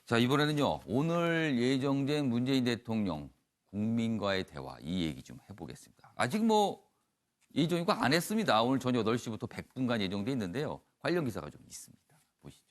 자, 이번에는요, 오늘 예정된 문재인 대통령 국민과의 대화, 이 얘기 좀 해보겠습니다. 아직 예정이고 안 했습니다. 오늘 저녁 8시부터 100분간 예정돼 있는데요. 관련 기사가 좀 있습니다. 보시죠.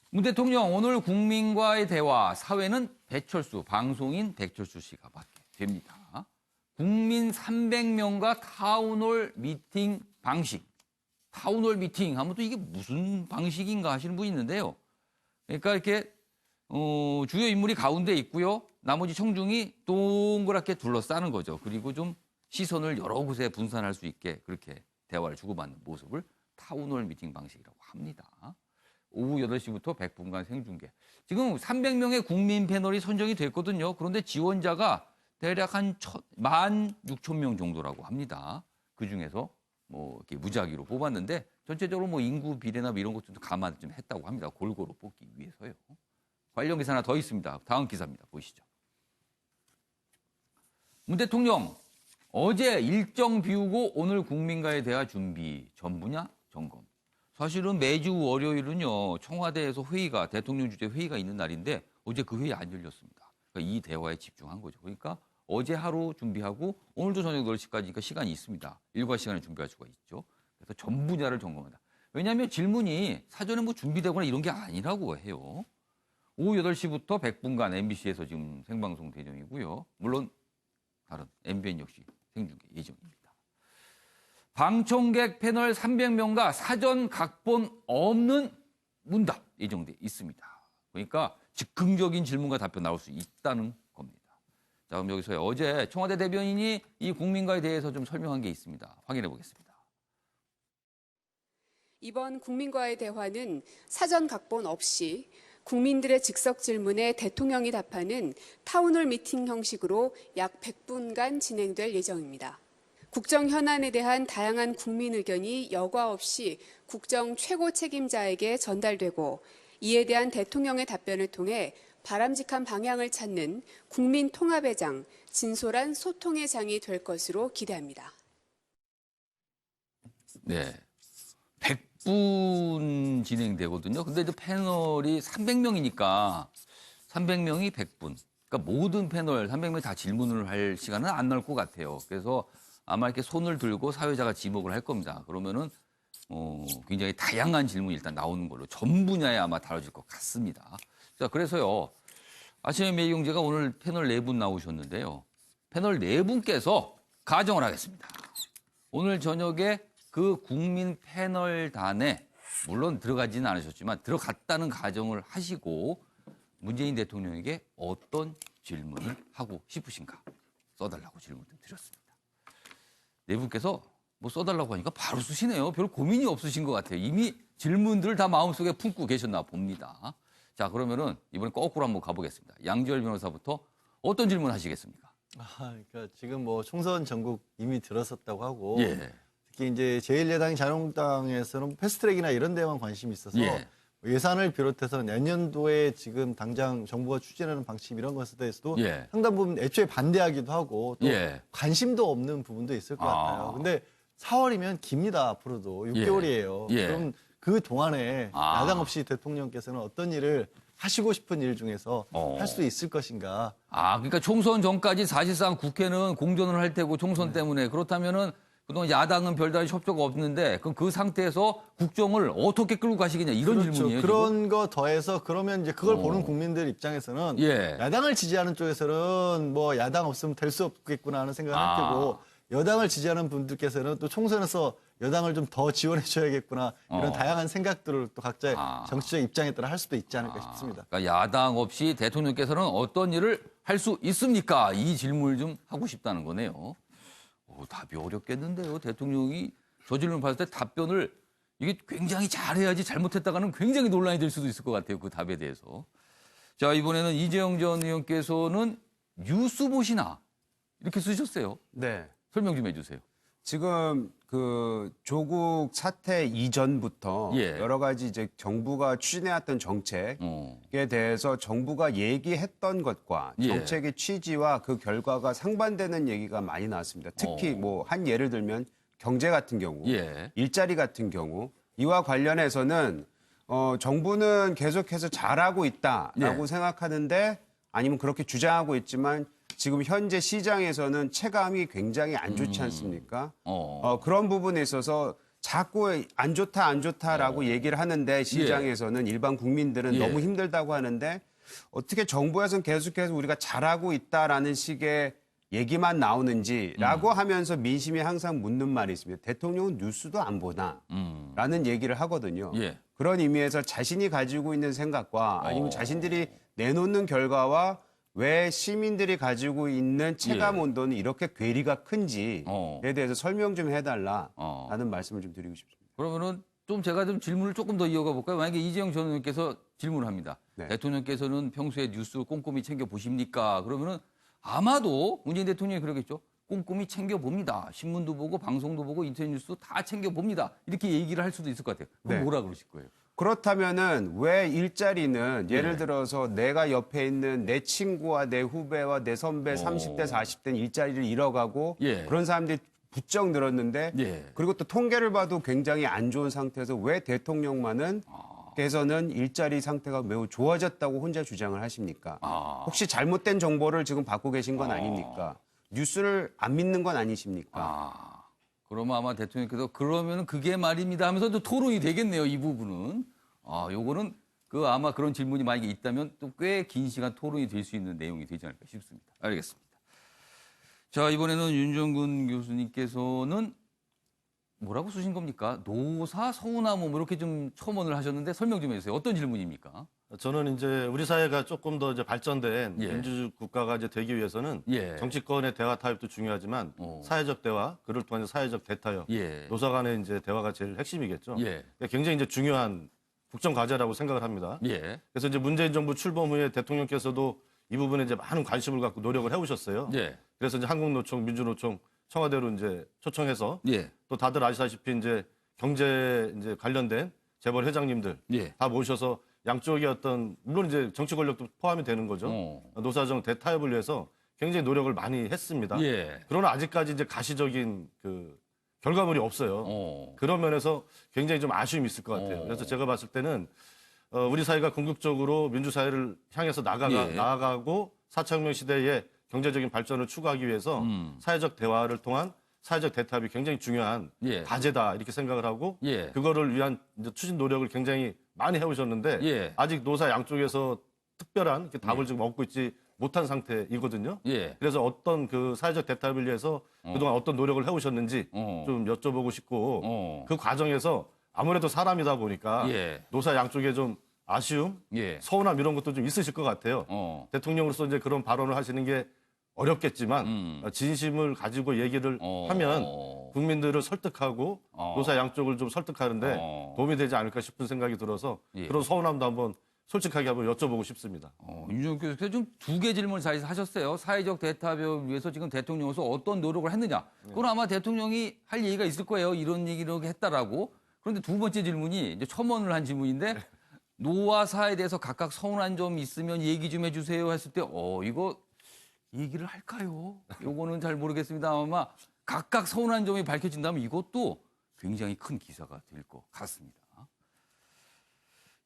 문 대통령 오늘 국민과의 대화, 사회는 배철수, 방송인 배철수 씨가 맡게 됩니다. 국민 300명과 타운홀 미팅 방식. 타운홀 미팅 하면 또 이게 무슨 방식인가 하시는 분이 있는데요. 그러니까 이렇게 주요 인물이 가운데 있고요. 나머지 청중이 동그랗게 둘러싸는 거죠. 그리고 좀 시선을 여러 곳에 분산할 수 있게 그렇게 대화를 주고받는 모습을 타운홀 미팅 방식이라고 합니다. 오후 8시부터 100분간 생중계. 지금 300명의 국민 패널이 선정이 됐거든요. 그런데 지원자가 대략 한 16,000명 정도라고 합니다. 그중에서 이렇게 무작위로 뽑았는데 전체적으로 인구 비례나 이런 것도 감안을 좀 했다고 합니다. 골고루 뽑기 위해서요. 관련 기사 하나 더 있습니다. 다음 기사입니다. 보시죠. 문 대통령 어제 일정 비우고 오늘 국민과의 대화 준비 전 분야 점검. 사실은 매주 월요일은요. 청와대에서 대통령 주재 회의가 있는 날인데 어제 그 회의 안 열렸습니다. 그러니까 이 대화에 집중한 거죠. 그러니까 어제 하루 준비하고 오늘도 저녁 10시까지니까 시간이 있습니다. 일과 시간을 준비할 수가 있죠. 그래서 전 분야를 점검한다. 왜냐하면 질문이 사전에 준비되거나 이런 게 아니라고 해요. 오후 8시부터 100분간 MBC에서 지금 생방송 대정이고요. 물론 다른 MBN 역시 생중계 예정입니다. 방청객 패널 300명과 사전 각본 없는 문답 예정돼 있습니다. 그러니까 즉흥적인 질문과 답변 나올 수 있다는 겁니다. 자, 그럼 여기서 어제 청와대 대변인이 이 국민과에 대해서 좀 설명한 게 있습니다. 확인해 보겠습니다. 이번 국민과의 대화는 사전 각본 없이 국민들의 즉석 질문에 대통령이 답하는 타운홀 미팅 형식으로 약 100분간 진행될 예정입니다. 국정 현안에 대한 다양한 국민 의견이 여과 없이 국정 최고 책임자에게 전달되고 이에 대한 대통령의 답변을 통해 바람직한 방향을 찾는 국민 통합의 장, 진솔한 소통의 장이 될 것으로 기대합니다. 네. 100분 진행되거든요. 근데 이제 패널이 300명이니까 300명이 100분. 그러니까 모든 패널 300명이 다 질문을 할 시간은 안 나올 것 같아요. 그래서 아마 이렇게 손을 들고 사회자가 지목을 할 겁니다. 그러면은 굉장히 다양한 질문이 일단 나오는 걸로 전 분야에 아마 다뤄질 것 같습니다. 자, 그래서요. 아침에 매경제가 오늘 패널 4분 나오셨는데요. 패널 4분께서 가정을 하겠습니다. 오늘 저녁에 그 국민 패널단에 물론 들어가지는 않으셨지만 들어갔다는 가정을 하시고 문재인 대통령에게 어떤 질문을 하고 싶으신가 써달라고 질문을 드렸습니다. 4분께서 써달라고 하니까 바로 쓰시네요. 별 고민이 없으신 것 같아요. 이미 질문들을 다 마음속에 품고 계셨나 봅니다. 자, 그러면은 이번에 거꾸로 한번 가보겠습니다. 양지열 변호사부터 어떤 질문 하시겠습니까? 그러니까 지금 총선 전국 이미 들었었다고 하고 예. 특히 이제 제1야당 자유한국당에서는 패스트트랙이나 이런 데만 관심이 있어서 예. 예산을 비롯해서 내년도에 지금 당장 정부가 추진하는 방침 이런 것에 대해서도 예. 상당 부분 애초에 반대하기도 하고 또 예. 관심도 없는 부분도 있을 것 같아요. 근데 4월이면 깁니다. 앞으로도 6개월이에요. 예. 그럼 그 동안에 아. 야당 없이 대통령께서는 어떤 일을 하시고 싶은 일 중에서 할 수 있을 것인가. 그러니까 총선 전까지 사실상 국회는 공전을 할 테고 총선 때문에 그렇다면은 그동안 야당은 별다른 협조가 없는데 그럼 그 상태에서 국정을 어떻게 끌고 가시겠냐 이런 그렇죠. 질문이에요. 그런 지금? 거 더해서 그러면 이제 그걸 보는 국민들 입장에서는 예. 야당을 지지하는 쪽에서는 야당 없으면 될 수 없겠구나 하는 생각을 할 테고 여당을 지지하는 분들께서는 또 총선에서 여당을 좀 더 지원해 줘야겠구나 이런 다양한 생각들을 또 각자의 정치적 입장에 따라 할 수도 있지 않을까 싶습니다. 그러니까 야당 없이 대통령께서는 어떤 일을 할 수 있습니까? 이 질문을 좀 하고 싶다는 거네요. 답이 어렵겠는데요. 대통령이 저 질문 받을 때 답변을 이게 굉장히 잘해야지 잘못했다가는 굉장히 논란이 될 수도 있을 것 같아요. 그 답에 대해서. 자, 이번에는 이재영 전 의원께서는 뉴스 보시나 이렇게 쓰셨어요. 네. 설명 좀 해주세요. 지금 그 조국 사태 이전부터 예. 여러 가지 이제 정부가 추진해왔던 정책에 대해서 정부가 얘기했던 것과 예. 정책의 취지와 그 결과가 상반되는 얘기가 많이 나왔습니다. 특히 한 예를 들면 경제 같은 경우, 예. 일자리 같은 경우 이와 관련해서는 정부는 계속해서 잘하고 있다라고 네. 생각하는데 아니면 그렇게 주장하고 있지만 지금 현재 시장에서는 체감이 굉장히 안 좋지 않습니까? 그런 부분에 있어서 자꾸 안 좋다라고 얘기를 하는데 시장에서는 일반 국민들은 예. 너무 힘들다고 하는데 어떻게 정부에서는 계속해서 우리가 잘하고 있다라는 식의 얘기만 나오는지라고 하면서 민심이 항상 묻는 말이 있습니다. 대통령은 뉴스도 안 보나? 라는 얘기를 하거든요. 예. 그런 의미에서 자신이 가지고 있는 생각과 아니면 자신들이 내놓는 결과와 왜 시민들이 가지고 있는 체감 예. 온도는 이렇게 괴리가 큰지에 대해서 설명 좀 해달라라는 말씀을 좀 드리고 싶습니다. 그러면은 좀 제가 좀 질문을 조금 더 이어가 볼까요? 만약에 이재용 전 의원께서 질문을 합니다. 네. 대통령께서는 평소에 뉴스 꼼꼼히 챙겨 보십니까? 그러면은 아마도 문재인 대통령이 그러겠죠. 꼼꼼히 챙겨 봅니다. 신문도 보고 방송도 보고 인터넷 뉴스도 다 챙겨 봅니다. 이렇게 얘기를 할 수도 있을 것 같아요. 그럼 네. 뭐라 그러실 거예요? 그렇다면은 왜 일자리는 예를 예. 들어서 내가 옆에 있는 내 친구와 내 후배와 내 선배 30대, 40대는 일자리를 잃어가고 예. 그런 사람들이 부쩍 늘었는데 예. 그리고 또 통계를 봐도 굉장히 안 좋은 상태에서 왜 대통령만은 께서는 일자리 상태가 매우 좋아졌다고 혼자 주장을 하십니까? 혹시 잘못된 정보를 지금 받고 계신 건 아닙니까? 뉴스를 안 믿는 건 아니십니까? 그러면 아마 대통령께서 그러면 그게 말입니다 하면서 또 토론이 되겠네요. 이 부분은. 요거는 그 아마 그런 질문이 만약에 있다면 또 꽤 긴 시간 토론이 될 수 있는 내용이 되지 않을까 싶습니다. 알겠습니다. 자, 이번에는 윤정근 교수님께서는 뭐라고 쓰신 겁니까? 노사 서운함 뭐 이렇게 좀 첨언을 하셨는데 설명 좀 해주세요. 어떤 질문입니까? 저는 이제 우리 사회가 조금 더 이제 발전된 예. 민주 국가가 이제 되기 위해서는 예. 정치권의 대화 타협도 중요하지만 사회적 대화, 그를 통한 이제 사회적 대타협, 예. 노사 간의 이제 대화가 제일 핵심이겠죠. 예. 굉장히 이제 중요한 국정 과제라고 생각을 합니다. 예. 그래서 이제 문재인 정부 출범 후에 대통령께서도 이 부분에 이제 많은 관심을 갖고 노력을 해오셨어요. 예. 그래서 이제 한국노총, 민주노총, 청와대로 이제 초청해서 예. 또 다들 아시다시피 이제 경제 이제 관련된 재벌 회장님들 예. 다 모셔서 양쪽의 어떤 물론 이제 정치 권력도 포함이 되는 거죠. 노사정 대타협을 위해서 굉장히 노력을 많이 했습니다. 예. 그러나 아직까지 이제 가시적인 그 결과물이 없어요. 그런 면에서 굉장히 좀 아쉬움이 있을 것 같아요. 그래서 제가 봤을 때는 우리 사회가 궁극적으로 민주사회를 향해서 나아가고 4차 혁명 시대에 경제적인 발전을 추구하기 위해서 사회적 대화를 통한 사회적 대타협이 굉장히 중요한 예. 과제다 이렇게 생각을 하고 예. 그거를 위한 이제 추진 노력을 굉장히 많이 해오셨는데 예. 아직 노사 양쪽에서 특별한 답을 지금 얻고 있지 못한 상태이거든요. 예. 그래서 어떤 그 사회적 대타협을 위해서 그동안 어떤 노력을 해오셨는지 좀 여쭤보고 싶고 그 과정에서 아무래도 사람이다 보니까 예. 노사 양쪽에 좀 아쉬움, 예. 서운함 이런 것도 좀 있으실 것 같아요. 대통령으로서 이제 그런 발언을 하시는 게 어렵겠지만 진심을 가지고 얘기를 하면 국민들을 설득하고 노사 양쪽을 좀 설득하는데 도움이 되지 않을까 싶은 생각이 들어서 예. 그런 서운함도 한번 솔직하게 한번 여쭤보고 싶습니다. 윤정근 교수께서 좀 두 개 질문을 잘 하셨어요. 사회적 대타협을 위해서 지금 대통령으로서 어떤 노력을 했느냐. 그건 아마 대통령이 할 얘기가 있을 거예요. 이런 얘기를 했다라고. 그런데 두 번째 질문이 이제 첨언을 한 질문인데 노와 사에 대해서 각각 서운한 점 있으면 얘기 좀 해주세요 했을 때 이거 얘기를 할까요? 요거는 잘 모르겠습니다. 아마 각각 서운한 점이 밝혀진다면 이것도 굉장히 큰 기사가 될 것 같습니다.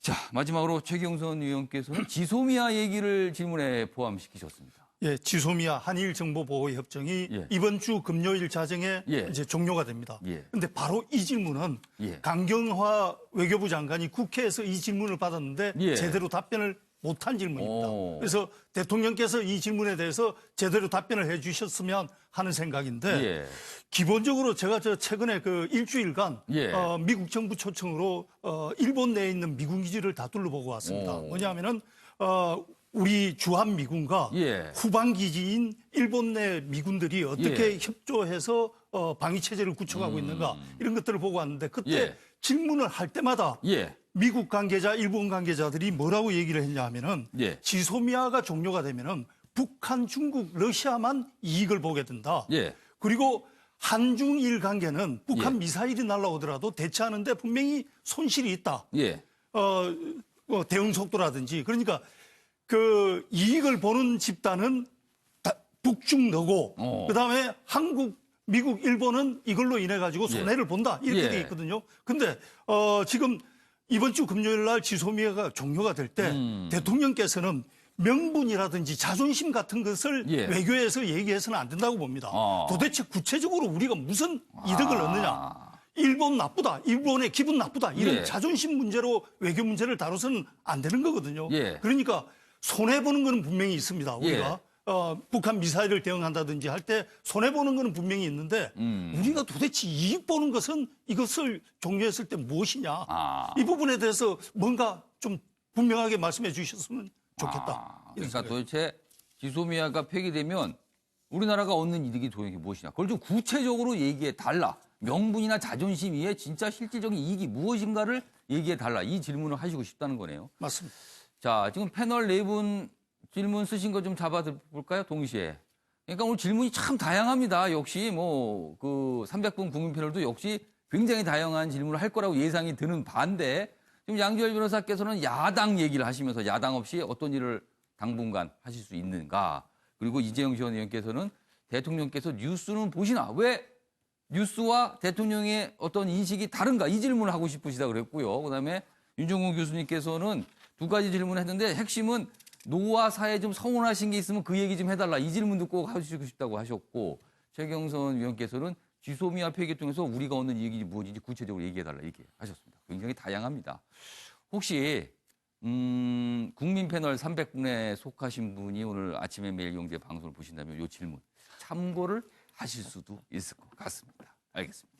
자, 마지막으로 최경선 의원께서는 지소미아 얘기를 질문에 포함시키셨습니다. 예, 지소미아 한일 정보 보호 협정이 예. 이번 주 금요일 자정에 예. 이제 종료가 됩니다. 예. 그런데 바로 이 질문은 예. 강경화 외교부 장관이 국회에서 이 질문을 받았는데 예. 제대로 답변을 못한 질문입니다. 오. 그래서 대통령께서 이 질문에 대해서 제대로 답변을 해주셨으면 하는 생각인데 예. 기본적으로 제가 최근에 그 일주일간 예. 미국 정부 초청으로 일본 내에 있는 미군 기지를 다 둘러보고 왔습니다. 오. 뭐냐면은 우리 주한 미군과 예. 후방 기지인 일본 내 미군들이 어떻게 협조해서 방위 체제를 구축하고 있는가 이런 것들을 보고 왔는데 그때 예. 질문을 할 때마다 예. 미국 관계자, 일본 관계자들이 뭐라고 얘기를 했냐 하면은 예. 지소미아가 종료가 되면은 북한, 중국, 러시아만 이익을 보게 된다. 예. 그리고 한중일 관계는 북한 예. 미사일이 날아오더라도 대처하는데 분명히 손실이 있다. 예. 대응 속도라든지 그러니까 그 이익을 보는 집단은 북중 너고 그다음에 한국, 미국, 일본은 이걸로 인해 가지고 손해를 본다 이렇게 예. 돼 있거든요. 근데 지금 이번 주 금요일 날 지소미아가 종료가 될 때 대통령께서는 명분이라든지 자존심 같은 것을 예. 외교에서 얘기해서는 안 된다고 봅니다. 도대체 구체적으로 우리가 무슨 이득을 얻느냐. 일본 나쁘다. 일본의 기분 나쁘다. 이런 예. 자존심 문제로 외교 문제를 다뤄서는 안 되는 거거든요. 예. 그러니까 손해보는 건 분명히 있습니다. 우리가. 예. 북한 미사일을 대응한다든지 할 때 손해보는 건 분명히 있는데 우리가 도대체 이익 보는 것은 이것을 종료했을 때 무엇이냐. 이 부분에 대해서 뭔가 좀 분명하게 말씀해 주셨으면 좋겠다. 이런 그러니까 생각이 도대체 지소미아가 폐기되면 우리나라가 얻는 이득이 도대체 무엇이냐. 그걸 좀 구체적으로 얘기해 달라. 명분이나 자존심 위에 진짜 실질적인 이익이 무엇인가를 얘기해 달라. 이 질문을 하시고 싶다는 거네요. 맞습니다. 자, 지금 패널 네 분 질문 쓰신 거 좀 잡아볼까요? 동시에. 그러니까 오늘 질문이 참 다양합니다. 역시 뭐 그 300분 국민 패널도 역시 굉장히 다양한 질문을 할 거라고 예상이 드는 반대. 지금 양지열 변호사께서는 야당 얘기를 하시면서 야당 없이 어떤 일을 당분간 하실 수 있는가. 그리고 이재영 지원위원께서는 대통령께서 뉴스는 보시나? 왜 뉴스와 대통령의 어떤 인식이 다른가? 이 질문을 하고 싶으시다 그랬고요. 그다음에 윤종국 교수님께서는 두 가지 질문을 했는데 핵심은 노와 사에 좀 서운하신 게 있으면 그 얘기 좀 해달라. 이 질문도 꼭 하시고 싶다고 하셨고 최경선 위원께서는 지소미아 폐기 통해서 우리가 얻는 이익이 무엇인지 구체적으로 얘기해달라 이렇게 하셨습니다. 굉장히 다양합니다. 혹시 국민 패널 300분에 속하신 분이 오늘 아침에 매일 경제 방송을 보신다면 이 질문 참고를 하실 수도 있을 것 같습니다. 알겠습니다.